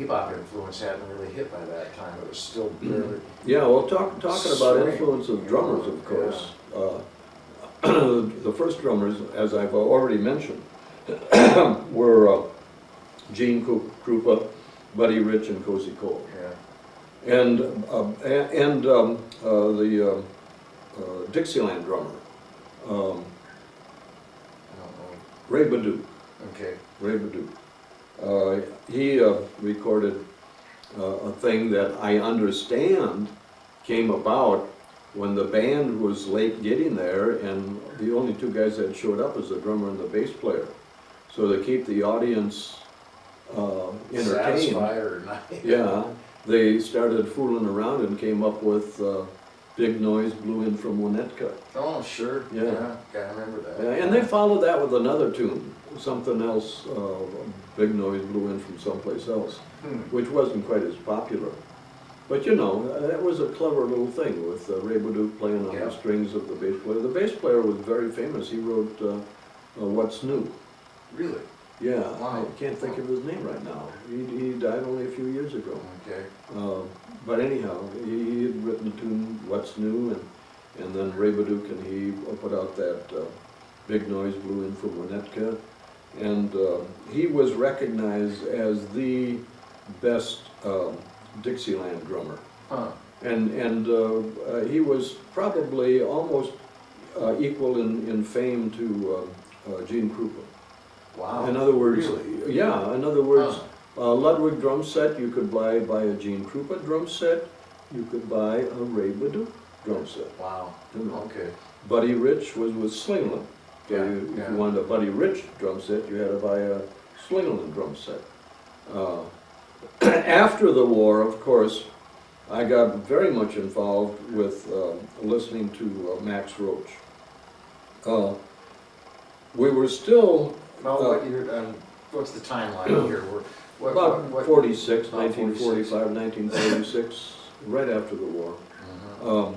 bebop influence hadn't really hit by that time. It was still barely. Yeah, well, talking about Swing. influence of drummers, of course. The first drummers, as I've already mentioned, were Gene Krupa, Buddy Rich, and Cozy Cole. Yeah. And the Dixieland drummer, I don't know. Ray Badu. Okay. Ray Badu. He recorded a thing that I understand came about when the band was late getting there, and the only two guys that showed up was the drummer and the bass player. So to keep the audience entertained, Satisfied or not. yeah, they started fooling around and came up with Big Noise Blew In From Winnetka. Oh, sure. Yeah. I remember that. And they followed that with another tune, something else, Big Noise Blew In From Someplace Else, which wasn't quite as popular. But you know, that was a clever little thing with Ray Badu playing on the strings of the bass player. The bass player was very famous. He wrote What's New. Really? Yeah, Wow. I can't think of his name right now. He died only a few years ago. Okay. But anyhow, he had written the tune What's New, and then Ray Badu and he put out that Big Noise Blew In From Winnetka, and he was recognized as the best Dixieland drummer. Huh. And he was probably almost equal in fame to Gene Krupa. Wow. In other words, Really? yeah, in other words, Ludwig drum set you could buy a Gene Krupa drum set, you could buy a Ray Badu drum set. Wow. You know. Okay. Buddy Rich was with Slingerland. So if you wanted a Buddy Rich drum set, you had to buy a Slingerland drum set. After the war, of course, I got very much involved with listening to Max Roach. We were still Well, what year? What's the timeline here? about 46, about 1945, 1946, right after the war. Mhm.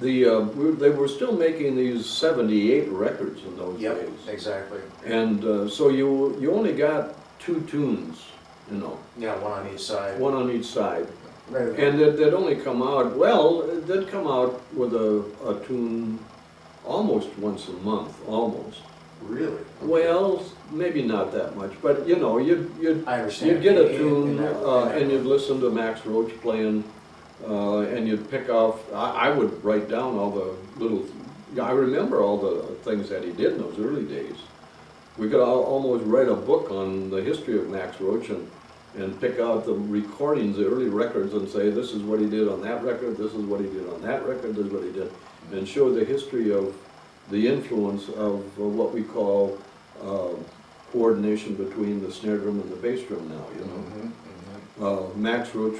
They were still making these 78 records in those Yep, days. exactly. And so you only got two tunes, you know, Yeah, one on each side. one on each side. Right. And they'd only come out, well, they'd come out with a tune almost once a month, almost. Really? Well, maybe not that much, but you know, I understand. you'd get a In tune that- and you'd listen to Max Roach playing, and you'd pick off, I would write down all the little, I remember all the things that he did in those early days. We could almost write a book on the history of Max Roach and pick out the recordings, the early records, and say, this is what he did on that record, this is what he did on that record, this is what he did, and show the history of the influence of what we call coordination between the snare drum and the bass drum now, you know. Mhm, mhm. Max Roach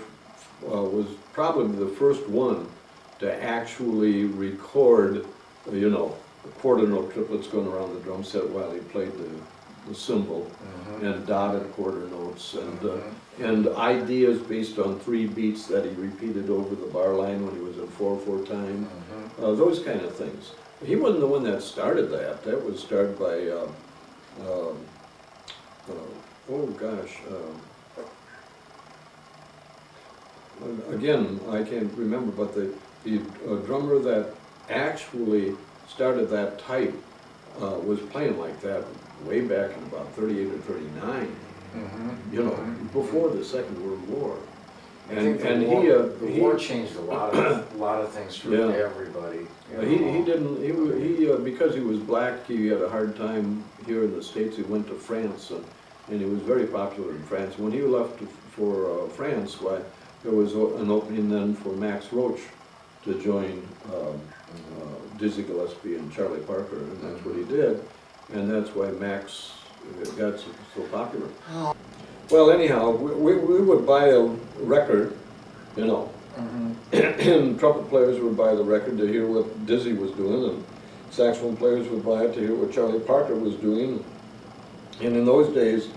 was probably the first one to actually record, you know, quarter note triplets going around the drum set while he played the cymbal, and dotted quarter notes, and ideas based on 3 beats that he repeated over the bar line when he was in 4/4 time, those kind of things. He wasn't the one that started that. That was started by, oh gosh, again, I can't remember, but the drummer that actually started that type was playing like that way back in about 38 or 39, you know, before the Second World War. I think the war changed a lot of things for everybody. Because he was black, he had a hard time here in the States. He went to France, and he was very popular in France. When he left for France, why, there was an opening then for Max Roach to join Dizzy Gillespie and Charlie Parker, and that's what he did, and that's why Max got so popular. Well, anyhow, we would buy a record, you know, and trumpet players would buy the record to hear what Dizzy was doing, and saxophone players would buy it to hear what Charlie Parker was doing. And in those days,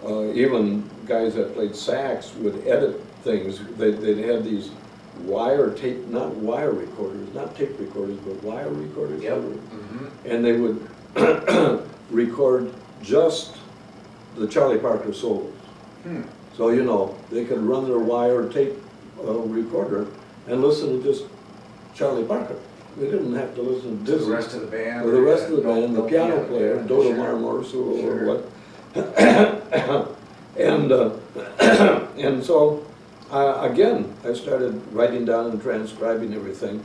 even guys that played sax would edit things. They'd have these wire tape, not wire recorders, not tape recorders, but wire recorders. Yep. And they would record just the Charlie Parker solos. So, you know, they could run their wire tape recorder and listen to just Charlie Parker. They didn't have to listen to The Dizzy. rest of the band? Or the rest of the no- band, the no piano player, yeah, Dodo sure. Marmor's or Sure. what. And so, again, I started writing down and transcribing everything.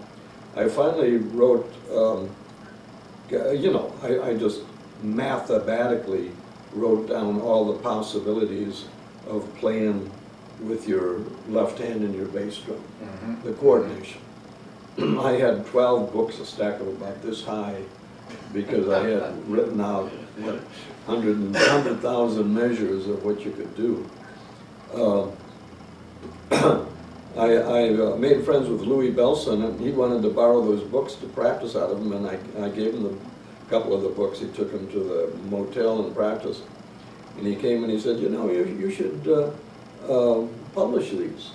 I finally wrote, you know, I just mathematically wrote down all the possibilities of playing with your left hand and your bass drum, the coordination. I had 12 books, a stack of about this high, because I had written out, what, 100,000 measures of what you could do. I made friends with Louis Belson, and he wanted to borrow those books to practice out of them, and I gave him a couple of the books. He took them to the motel and practiced. And he came and he said, you know, you should publish these.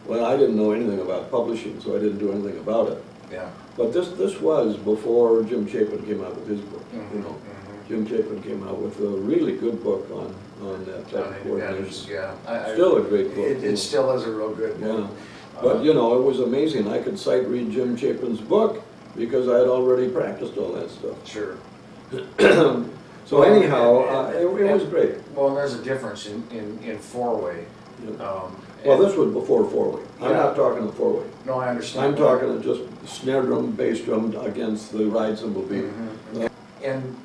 Well, I didn't know anything about publishing, so I didn't do anything about it. Yeah. But this was before Jim Chapin came out with his book, you know. Jim Chapin came out with a really good book on that type of coordination. Yeah. Still a great book. It still is a real good book. Yeah. But, you know, it was amazing. I could sight read Jim Chapin's book because I had already practiced all that stuff. Sure. So anyhow, it was great. Well, there's a difference in four-way. Yeah. Well, this was before four-way. I'm Yeah. not talking a four-way. No, I understand. I'm talking just snare drum, bass drum against the ride cymbal beat. And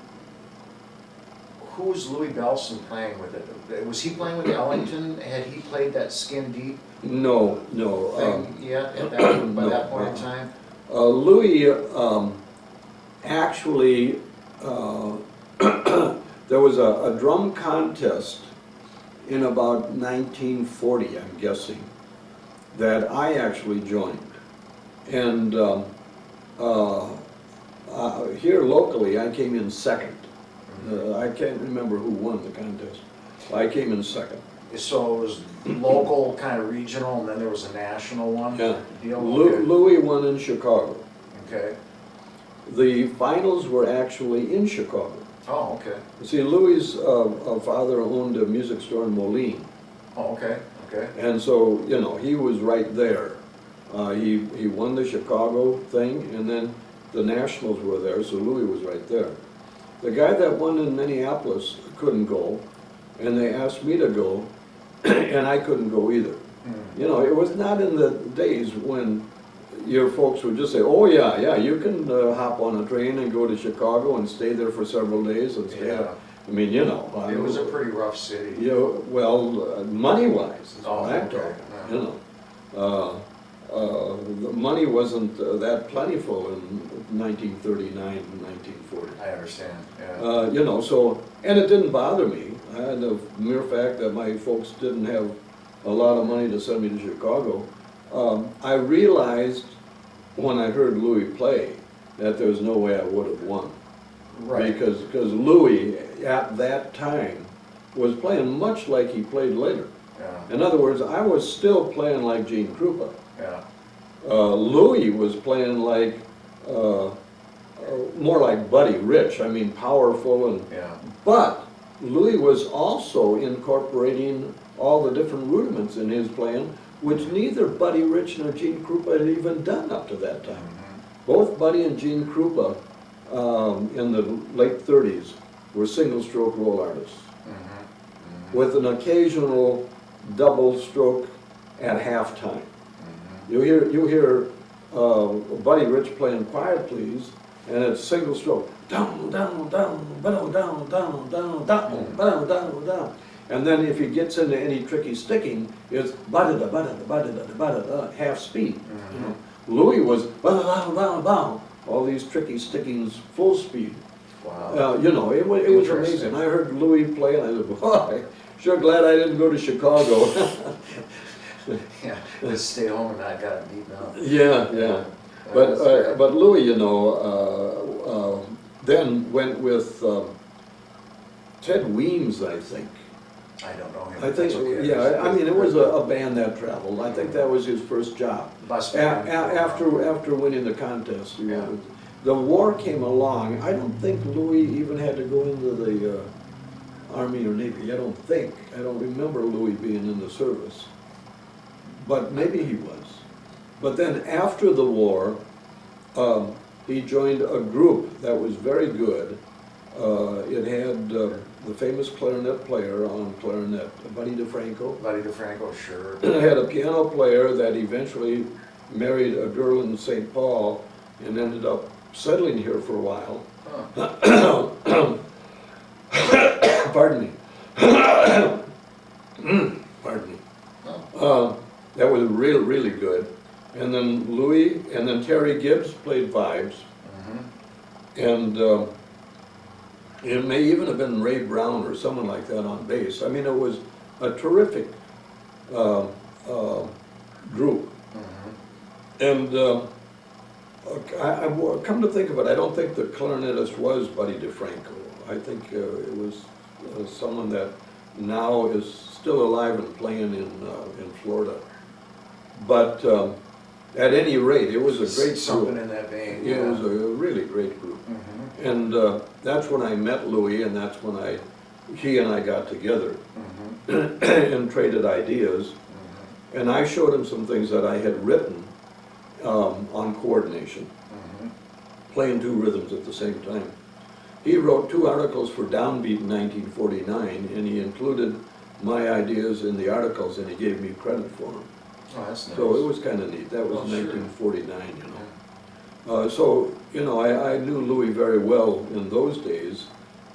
who was Louis Belson playing with it? Was he playing with Ellington? Had he played that skin deep No. thing yet at that, by that point in time? Louis actually, there was a drum contest in about 1940, I'm guessing, that I actually joined. And here locally, I came in second. I can't remember who won the contest. I came in second. So it was local, kind of regional, and then there was a national one? Yeah. Deal? Okay. Louis won in Chicago. Okay. The finals were actually in Chicago. Oh, okay. See, Louis' father owned a music store in Moline. Oh, okay, okay. And so, you know, he was right there. He won the Chicago thing, and then the Nationals were there, so Louis was right there. The guy that won in Minneapolis couldn't go, and they asked me to go, and I couldn't go either. You know, it was not in the days when your folks would just say, oh yeah, you can hop on a train and go to Chicago and stay there for several days and stay. Yeah. I mean, you know. It was a pretty rough city. You know, well, money-wise, is Oh, what I'm okay. talking, Yeah. you know. The money wasn't that plentiful in 1939 and 1940. I understand, yeah. You know, so, and it didn't bother me. The mere fact that my folks didn't have a lot of money to send me to Chicago, I realized when I heard Louis play that there was no way I would have won. Right. Because Louis, at that time, was playing much like he played later. Yeah, In other words, I was still playing like Gene Krupa. yeah. Louis was playing like, more like Buddy Rich, I mean powerful and, Yeah. but Louis was also incorporating all the different rudiments in his playing, which neither Buddy Rich nor Gene Krupa had even done up to that time. Both Buddy and Gene Krupa in the late 30s were single stroke roll artists with an occasional double stroke at halftime. You hear Buddy Rich playing Quiet Please, and it's single stroke. Down, down, down, down, down, down, down, down, down, down, down. And then if he gets into any tricky sticking, it's ba-da-da, ba-da-da, ba-da-da, ba-da-da, half speed. You know, Louis was ba-da-da, ba-da-da, all these tricky stickings full speed. Wow. You know, it was Interesting. amazing. I heard Louis play, and I said, boy, sure glad I didn't go to Chicago. Yeah, just stay home and not got beaten up. Yeah. But Louis, you know, then went with Ted Weems, I think. I don't know him. I think, That's okay. yeah, I mean, it was a band that traveled. I think that was his first job. Must have been. After winning the contest. You know, Yeah. the war came along. I don't think Louis even had to go into Army or Navy, I don't think. I don't remember Louis being in the service. But maybe he was. But then after the war, he joined a group that was very good. It had the famous clarinet player on clarinet, Buddy DeFranco. Buddy DeFranco, sure. It had a piano player that eventually married a girl in St. Paul and ended up settling here for a while. Huh. Pardon me. Pardon me. Oh. That was really good. And then Louis, and then Terry Gibbs played vibes. And it may even have been Ray Brown or someone like that on bass. I mean, it was a terrific group. And I come to think of it, I don't think the clarinetist was Buddy DeFranco. I think it was someone that now is still alive and playing in Florida. But at any rate, it was a great Something group. in that vein. It was a really great group. And that's when I met Louis, and that's when he and I got together and traded ideas. And I showed him some things that I had written on coordination, playing two rhythms at the same time. He wrote 2 articles for Downbeat in 1949, and he included my ideas in the articles, and he gave me credit for them. Oh, that's nice. So it was kind of neat. That was Oh, sure. 1949, you know. So, you know, I knew Louis very well in those days,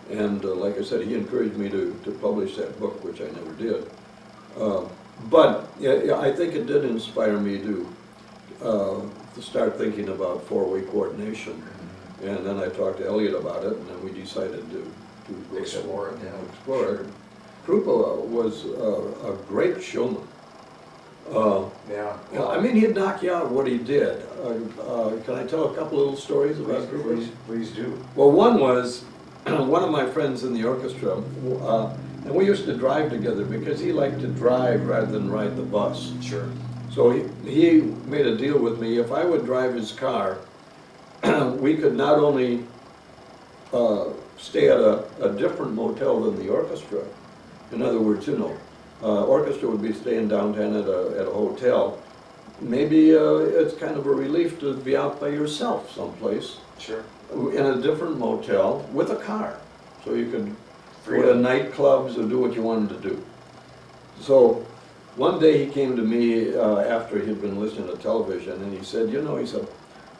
and like I said, he encouraged me to publish that book, which I never did. But yeah, I think it did inspire me to start thinking about four-way coordination. And then I talked to Elliot about it, and then we decided to go Explore it, yeah. Explore it. Krupa was a great showman. Yeah. I mean, he'd knock you out what he did. Can I tell a couple little stories about Krupa? Please do. Well, one was one of my friends in the orchestra, and we used to drive together because he liked to drive rather than ride the bus. Sure. So he made a deal with me. If I would drive his car, we could not only stay at a different motel than the orchestra. In other words, you know, orchestra would be staying downtown at a hotel. Maybe it's kind of a relief to be out by yourself someplace. Sure. In a different motel with a car. So you could go to Freedom. nightclubs or do what you wanted to do. So one day he came to me after he'd been listening to television, and he said, you know, he said,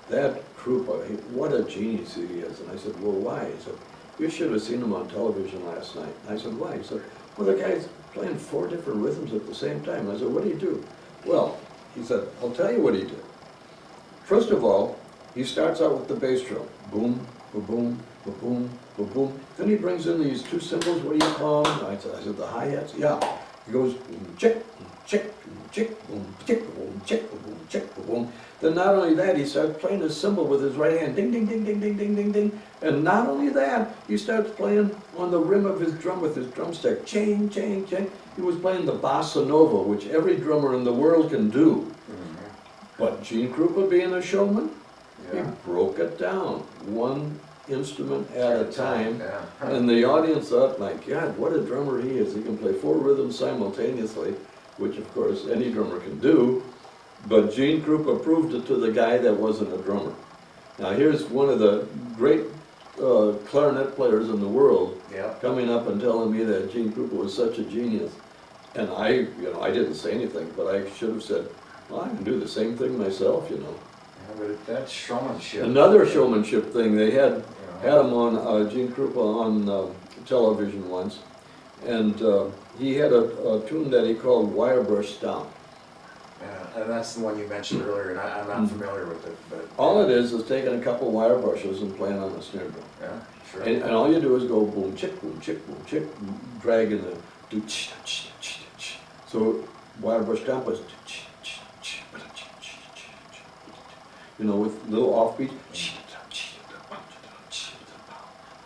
that Krupa, what a genius he is. And I said, well, why? He said, you should have seen him on television last night. I said, why? He said, well, the guy's playing 4 different rhythms at the same time. I said, what do you do? Well, he said, I'll tell you what he did. First of all, he starts out with the bass drum. Boom, ba-boom, ba-boom, ba-boom. Then he brings in these 2 cymbals, what do you call them? I said, the hi-hats? Yeah. He goes, boom, chick, chick, chick, boom, chick, boom, chick, boom, chick, boom. Then not only that, he starts playing his cymbal with his right hand, ding, ding, ding, ding, ding, ding, ding, ding. And not only that, he starts playing on the rim of his drum with his drumstick, ching, ching, ching. He was playing the bossa nova, which every drummer in the world can do. But Gene Krupa, being a showman, he broke it down, one instrument at a time. Yeah. And the audience thought, my God, what a drummer he is. He can play 4 rhythms simultaneously, which of course any drummer can do. But Gene Krupa proved it to the guy that wasn't a drummer. Now here's one of the great clarinet players in the world coming up and telling me that Gene Krupa was such a genius. And I didn't say anything, but I should have said, well, I can do the same thing myself, you know. Yeah, but that's showmanship. Another showmanship thing, they had him on, Gene Krupa on television once, and he had a tune that he called Wire Brush Stomp. Yeah, and that's the one you mentioned earlier, and I'm not familiar with it, but... All it is taking a couple wire brushes and playing on the snare drum. Yeah, sure. And all you do is go boom, chick, drag in the do so wire brush stomp was you know, with little offbeat.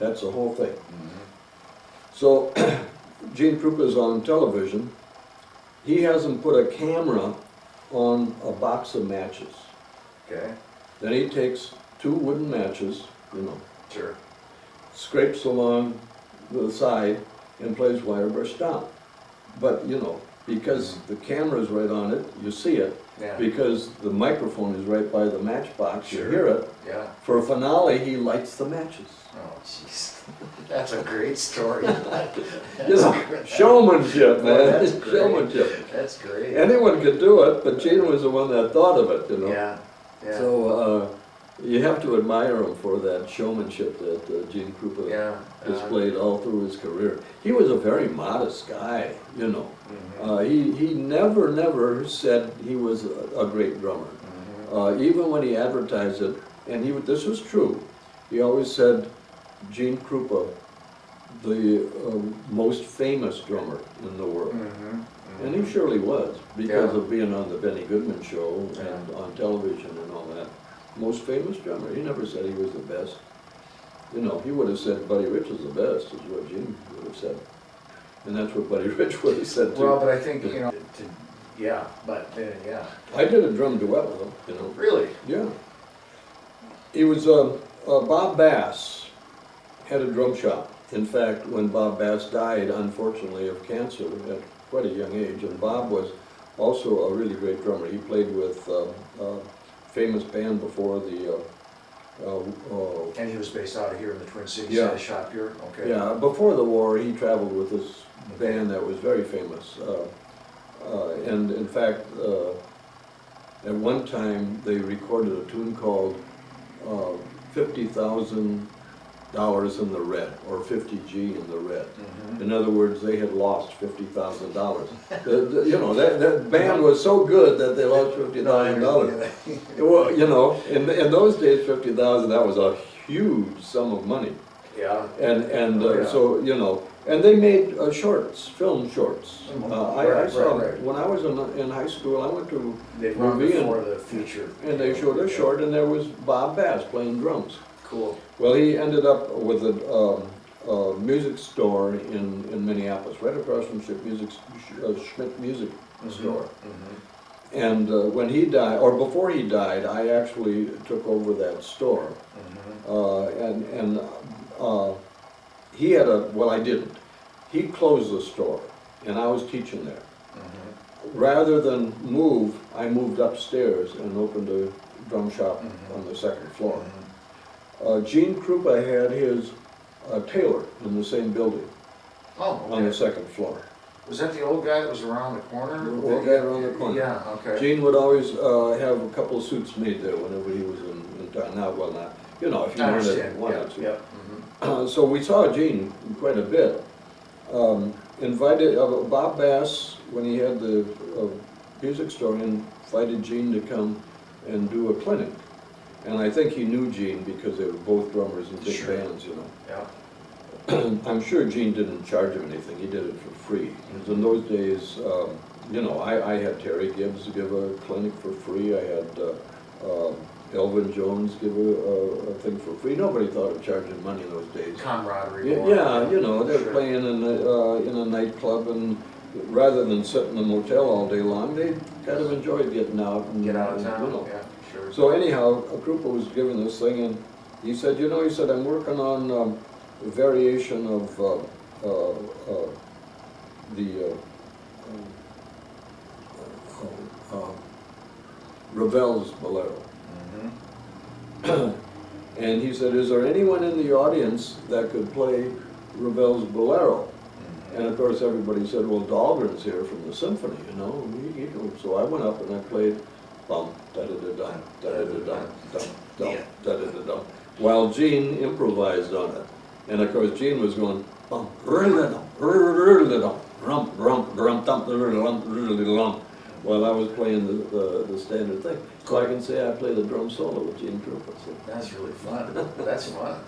That's the whole thing. So Gene Krupa's on television. He hasn't put a camera on a box of matches. Okay. Then he takes 2 wooden matches, you know, Sure. scrapes along the side, and plays wire brush stomp. But, you know, because the camera's right on it, you see it. Yeah. Because the microphone is right by the matchbox, you Sure. hear it. Yeah. For a finale, he lights the matches. Oh, jeez. That's a great story. You know, showmanship, Boy, man, that's great. showmanship. That's great. Anyone could do it, but Gene was the one that thought of it, you know. Yeah, yeah. So, you have to admire him for that showmanship that Gene Krupa Yeah. displayed all through his career. He was a very modest guy, you know. He never said he was a great drummer. Even when he advertised it, and this was true, he always said, Gene Krupa, the most famous drummer in the world. And he surely was, because of being on the Benny Goodman show and on television and all that. Most famous drummer. He never said he was the best. You know, he would have said Buddy Rich is the best, is what Gene would have said. And that's what Buddy Rich would have said too. Well, but I think, you know, yeah, I did a drum duet with him, you know. Really? Yeah. He was, Bob Bass had a drum shop. In fact, when Bob Bass died, unfortunately, of cancer at quite a young age, and Bob was also a really great drummer. He played with a famous band before the... and he was based out of here in the Twin Cities, Yeah. had a shop here? Okay. Yeah, before the war, he traveled with this band that was very famous. And in fact, at one time, they recorded a tune called $50,000 in the red, or 50G in the red. In other words, they had lost $50,000. You know, that band was so good that they lost $50,000. Well, you know, in those days, 50,000, that was a huge sum of money. Yeah. And Oh, yeah. so, you know, and they made shorts, film shorts. I saw, right. when I was in high school, I went to They run Movie before the feature. and they showed a short, and there was Bob Bass playing drums. Cool. Well, he ended up with a music store in Minneapolis, right across from Schmidt Music Store. And when he died, or before he died, I actually took over that store. He had well, I didn't. He closed the store, and I was teaching there. Rather than move, I moved upstairs and opened a drum shop on the second floor. Gene Krupa had his tailor in the same building Oh, on the okay. second floor. Was that the old guy that was around the corner? The old guy around the corner. Yeah, okay. Gene would always have a couple of suits made there whenever he was in town. Now, well, not, you know, if you I wanted understand, to. yep. So we saw Gene quite a bit. Invited Bob Bass, when he had the music store, invited Gene to come and do a clinic. And I think he knew Gene because they were both drummers in big Sure. bands, you know. Yeah. I'm sure Gene didn't charge him anything. He did it for free. Because in those days, you know, I had Terry Gibbs give a clinic for free. I had Elvin Jones give a thing for free. Nobody thought of charging money in those days. Camaraderie. Yeah, you know, they're Sure. playing in a nightclub, and rather than sit in a motel all day long, they kind of enjoyed getting out and Get out of you town, know. yeah, sure. So anyhow, Krupa was giving this thing, and he said, you know, he said, I'm working on a variation of Ravel's Bolero. And he said, is there anyone in the audience that could play Ravel's Bolero? And of course, everybody said, well, Dahlgren's here from the symphony, you know. So I went up and I played bum, da-da-da-dum, da-da-da-dum, dum, dum, da-da-da-dum, while Gene improvised on it. And of course, Gene was going, bum, da-da-da-dum, da-da-da-dum, rum, rum, rum, dum, da-da-da-dum, da-da-da-dum, while I was playing the standard thing. So I can say I played a drum solo with Gene Krupa. So. That's really fun. That's fun.